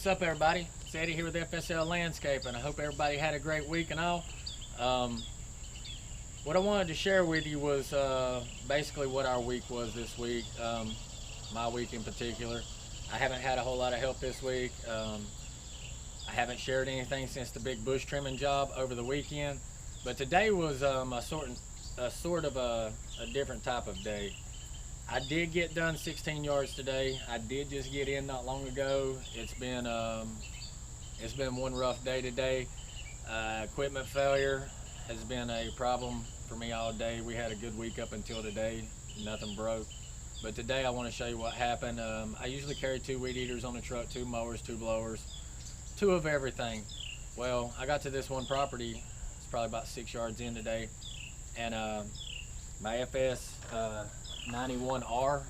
What's up, everybody? It's Eddie here with FSL Landscape, and I hope everybody had a great week and all. What I wanted to share with you was basically what our week was this week, my week in particular. I haven't had a whole lot of help this week. I haven't shared anything since the big bush trimming job over the weekend, but today was a sort of a different type of day. I did get done 16 yards today. I did just get in not long ago. It's been one rough day today. Equipment failure has been a problem for me all day. We had a good week up until today. Nothing broke. But today I want to show you what happened. I usually carry 2 weed eaters on the truck, 2 mowers, 2 blowers, 2 of everything. Well, I got to this one property. It's probably about 6 yards in today. And my FS 91R,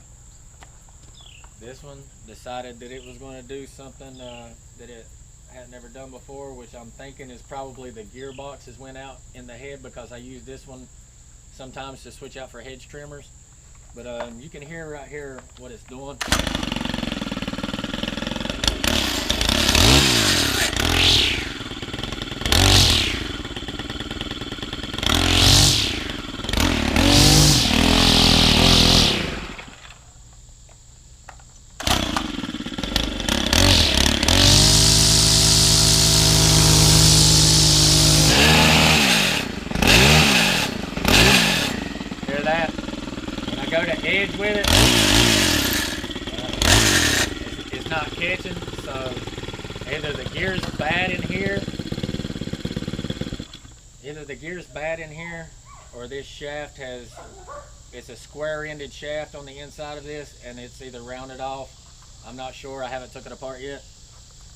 this one decided that it was going to do something that it had never done before, which I'm thinking is probably the gearbox has went out in the head, because I use this one sometimes to switch out for hedge trimmers. But you can hear right here what it's doing. That when I go to edge with it, it's not catching. So either the gear's bad in here, or this shaft it's a square-ended shaft on the inside of this, and it's either rounded off. I'm not sure. I haven't took it apart yet,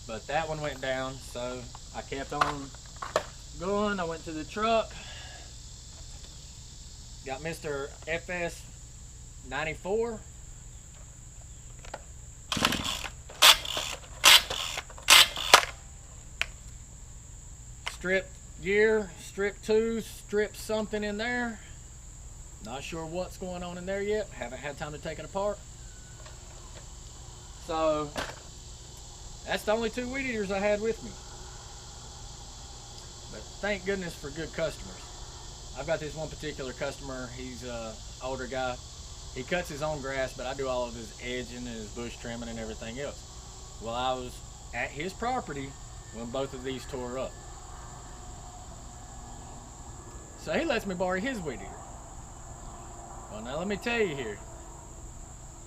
but that one went down. So I kept on going. I went to the truck. Got Mr. FS 94. Stripped gear, stripped tooth, stripped something in there. Not sure what's going on in there yet. Haven't had time to take it apart. So that's the only 2 weed eaters I had with me. But thank goodness for good customers. I've got this one particular customer. He's an older guy. He cuts his own grass, but I do all of his edging and his bush trimming and everything else. Well, I was at his property when both of these tore up. So he lets me borrow his weed eater. Well, now let me tell you here,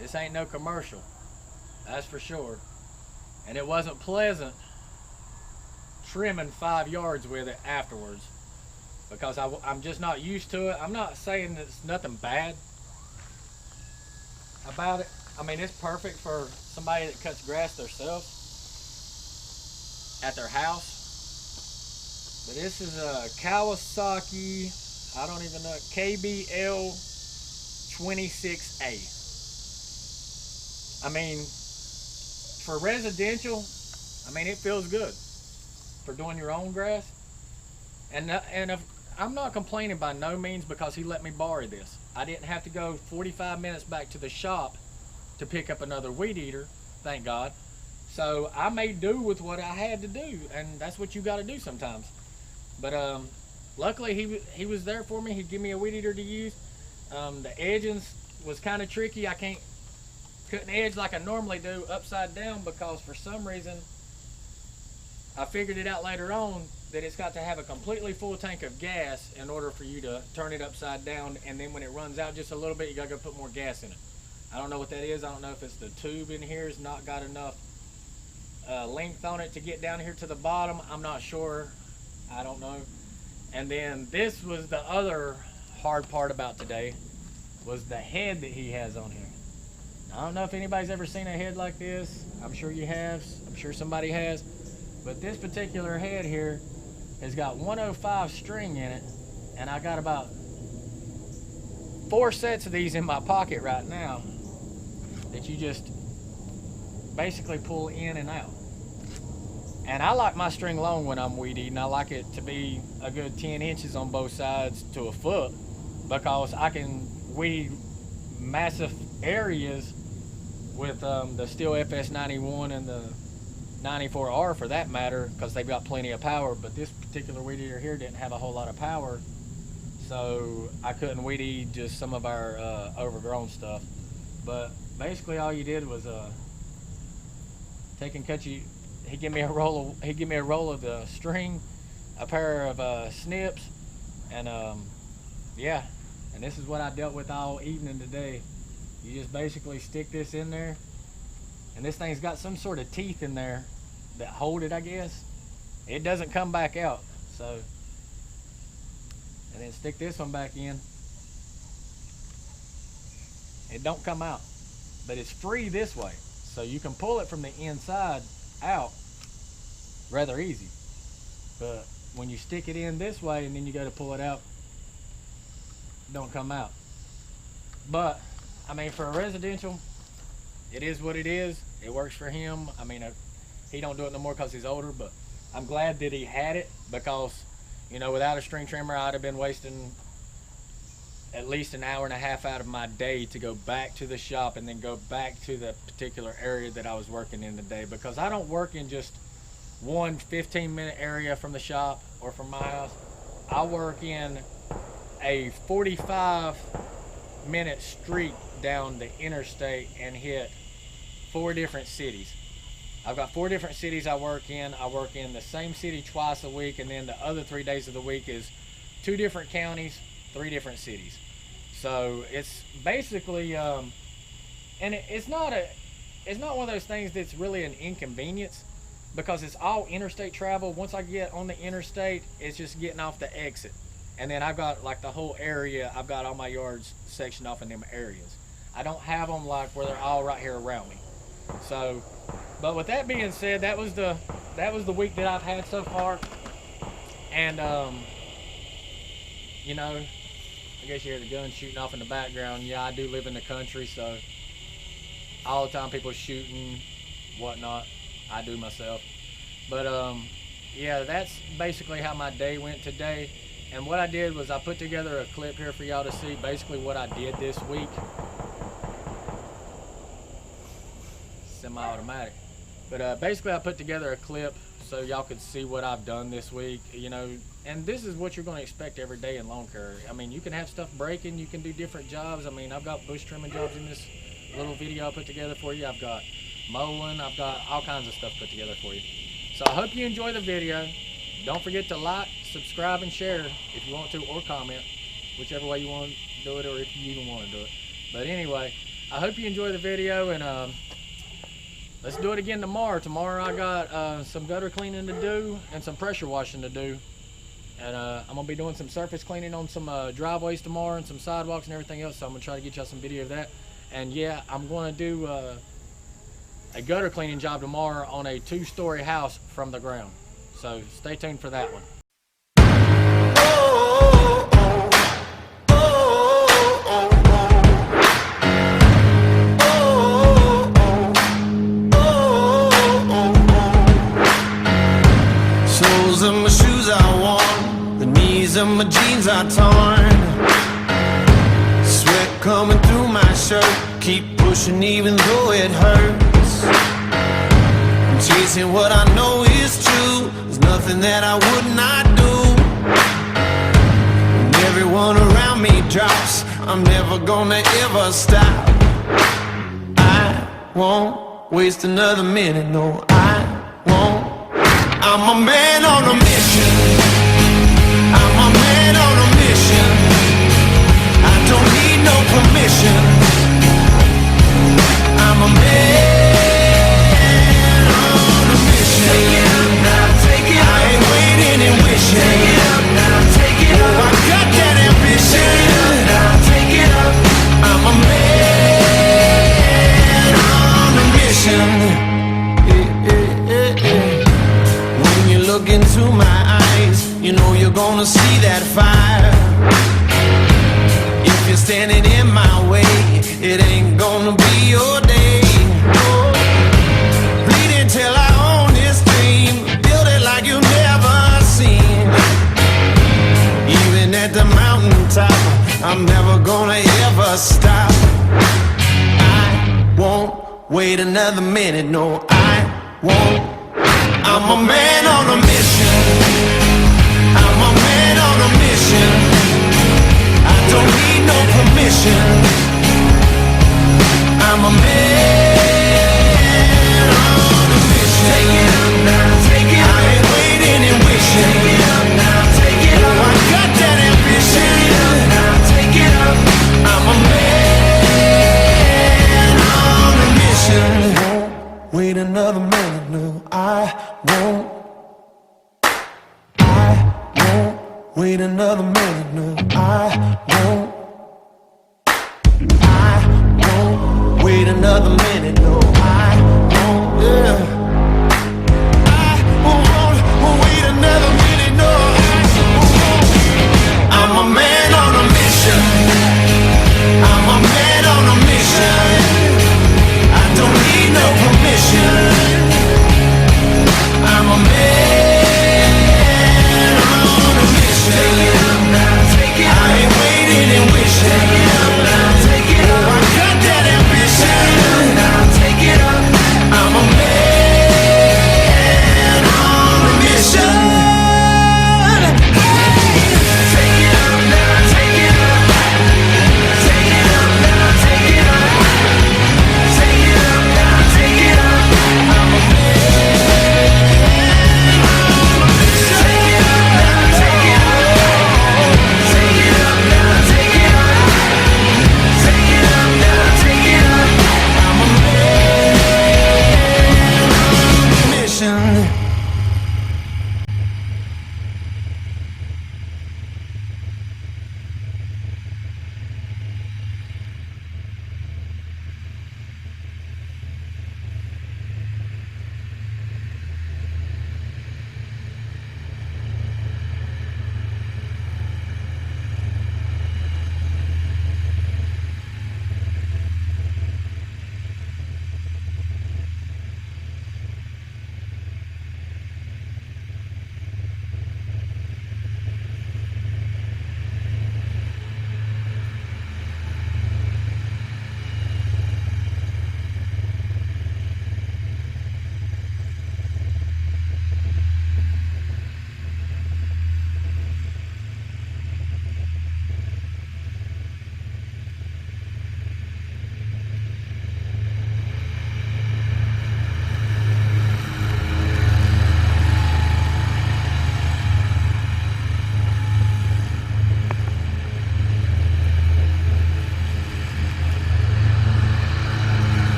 this ain't no commercial. That's for sure. And it wasn't pleasant trimming 5 yards with it afterwards, because I'm just not used to it. I'm not saying there's nothing bad about it. I mean, it's perfect for somebody that cuts grass themselves at their house. But this is a Kawasaki, I don't even know, KBL 26A. I mean, for residential, I mean, it feels good for doing your own grass. And if I'm not complaining by no means, because he let me borrow this. I didn't have to go 45 minutes back to the shop to pick up another weed eater, thank God. So I made do with what I had to do, and that's what you got to do sometimes. But luckily he was there for me. He'd give me a weed eater to use. The edging was kind of tricky. Couldn't edge like I normally do upside down, because for some reason I figured it out later on that it's got to have a completely full tank of gas in order for you to turn it upside down, and then when it runs out just a little bit, you gotta go put more gas in it. I don't know what that is. I don't know if it's the tube in here has not got enough length on it to get down here to the bottom. I'm not sure. I don't know. And then this was the other hard part about today, was the head that he has on here. I don't know if anybody's ever seen a head like this. I'm sure you have. I'm sure somebody has. But this particular head here has got 105 string in it, and I got about 4 sets of these in my pocket right now that you just basically pull in and out. And I like my string long when I'm weed eating. I like it to be a good 10 inches on both sides to a foot, because I can weed massive areas with the Stihl FS91 and the 94R for that matter, because they've got plenty of power. But this particular weed eater here didn't have a whole lot of power, so I couldn't weed eat just some of our overgrown stuff. But basically, all you did was take and cut you. He gave me a roll of the string, a pair of snips, and yeah. And this is what I dealt with all evening today. You just basically stick this in there, and this thing's got some sort of teeth in there that hold it, I guess. It doesn't come back out, so. And then stick this one back in. It don't come out, but it's free this way, so you can pull it from the inside out rather easy. But when you stick it in this way and then you go to pull it out, it don't come out. But I mean, for a residential, it is what it is. It works for him. I mean, he don't do it no more because he's older, but I'm glad that he had it, because, you know, without a string trimmer, I'd have been wasting at least an hour and a half out of my day to go back to the shop and then go back to the particular area that I was working in today, because I don't work in just one 15-minute area from the shop or from my house. I work in a 45-minute street down the interstate and hit 4 different cities. I've got 4 different cities I work in. I work in the same city twice a week, and then the other 3 days of the week is 2 different counties, 3 different cities. So it's basically, and it's not one of those things that's really an inconvenience, because it's all interstate travel. Once I get on the interstate, it's just getting off the exit. And then I've got like the whole area, I've got all my yards sectioned off in them areas. I don't have them like where they're all right here around me. So, but with that being said, that was the week that I've had so far. And you know, I guess you hear the gun shooting off in the background. Yeah, I do live in the country, so all the time people shooting, whatnot. I do myself. But yeah, that's basically how my day went today. And what I did was I put together a clip here for y'all to see basically what I did this week. Semi-automatic. But basically I put together a clip so y'all could see what I've done this week, you know. And this is what you're going to expect every day in lawn care. I mean, you can have stuff breaking, you can do different jobs. I mean, I've got bush trimming jobs in this little video I put together for you. I've got mowing, I've got all kinds of stuff put together for you. So I hope you enjoy the video. Don't forget to like, subscribe, and share if you want to, or comment, whichever way you want to do it, or if you even want to do it. But anyway, I hope you enjoy the video, and let's do it again tomorrow. Tomorrow I got some gutter cleaning to do and some pressure washing to do. And I'm going to be doing some surface cleaning on some driveways tomorrow and some sidewalks and everything else. So I'm going to try to get y'all some video of that. And yeah, I'm going to do a gutter cleaning job tomorrow on a 2-story house from the ground. So stay tuned for that one. Soles of my shoes are worn, the knees of my jeans are torn. Sweat coming through my shirt, keep pushing even though it hurts. I'm chasing what I know is true, there's nothing that I would not do. When everyone around me drops, I'm never gonna ever stop. I won't waste another minute, no I won't. I'm a man on a mission. I'm a man on a mission. I don't need no permission. I'm a man on a mission. Take it up now, take it up. I ain't waiting and wishing. Take it up now, take it up. Oh, I got that ambition. Take it up now, take it up. I'm a man on a mission. Look into my eyes, you know you're gonna see that fire. If you're standing in my way, it ain't gonna be your day. Bleed until I own this dream, build it like you've never seen. Even at the mountaintop, I'm never gonna ever stop. I won't wait another minute, no I won't. I'm a man on a mission. I'm a man on a mission. I don't need no permission. I'm a man on a mission. Take it up now, take it up. I ain't waiting and wishing. Take it up now, take it up. I got that ambition. Take it up now, take it up. I'm a man on a mission. Won't wait another minute, no, I won't. Wait another minute, no, I won't. I won't wait another minute, no, I won't, yeah. I won't wait another minute, no, I won't. I'm a man on a mission. I'm a man on a mission. I don't need no permission. I'm a man on a mission. Take it up now, take it up. I ain't waiting and wishing. Take it up now, take it up. I got that ambition. Take it up now, take it up. I'm a man.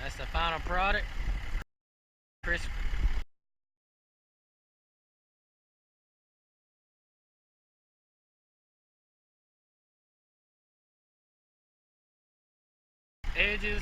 That's the final product. Crisp. Edges.